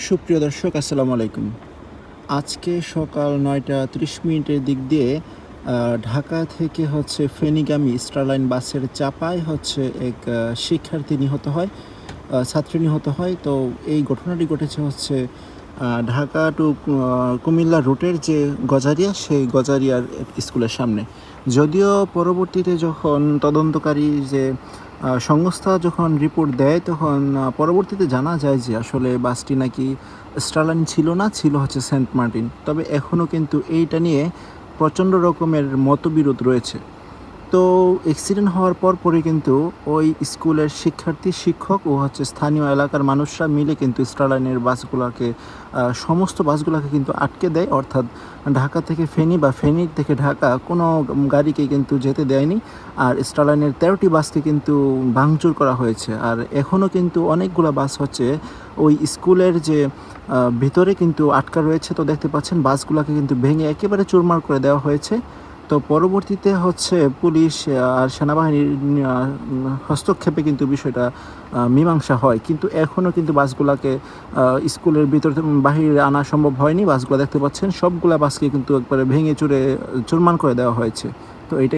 সুপ্রিয় দর্শক আসসালামু আলাইকুম। আজকে সকাল ৯টা ৩০ মিনিটের দিক দিয়ে ঢাকা থেকে ফেনীগামী স্টারলাইন বাসের চাপায় এক শিক্ষার্থী নিহত হয়, ছাত্রী নিহত হয়। তো এই ঘটনাটি ঘটেছে ঢাকা টু কুমিল্লা রুটের যে গজারিয়া, সেই গজারিয়ার স্কুলের সামনে। যদিও পরবর্তীতে যখন তদন্তকারী যে সংস্থা যখন রিপোর্ট দেয়, তখন পরবর্তীতে জানা যায় যে আসলে বাসটি নাকি স্টারলাইন ছিল না, ছিল সেন্ট মার্টিন। তবে এখনও কিন্তু এইটা নিয়ে প্রচণ্ড রকমের মতবিরোধ রয়েছে। তো অ্যাক্সিডেন্ট হওয়ার পরই কিন্তু ওই স্কুলের শিক্ষার্থী, শিক্ষক ও স্থানীয় এলাকার মানুষরা মিলে কিন্তু স্টারলাইনের বাসগুলোকে, সমস্ত বাসগুলোকে কিন্তু আটকে দেয়। অর্থাৎ ঢাকা থেকে ফেনী বা ফেনী থেকে ঢাকা কোনো গাড়িকে কিন্তু যেতে দেয়নি। আর স্টারলাইনের 13টি বাসকে কিন্তু ভাঙচুর করা হয়েছে। আর এখনও কিন্তু অনেকগুলো বাস ওই স্কুলের যে ভিতরে কিন্তু আটকা রয়েছে। তো দেখতে পাচ্ছেন বাসগুলোকে কিন্তু ভেঙে একেবারে চুরমার করে দেওয়া হয়েছে। তো পরবর্তীতে পুলিশ আর সেনাবাহিনীর হস্তক্ষেপে কিন্তু বিষয়টা মীমাংসা হয়। কিন্তু এখনও কিন্তু বাসগুলোকে স্কুলের ভিতর বাহিরে আনা সম্ভব হয়নি। বাসগুলো দেখতে পাচ্ছেন, সবগুলা বাসকে কিন্তু একবারে ভেঙে চুরমার করে দেওয়া হয়েছে। তো এইটাই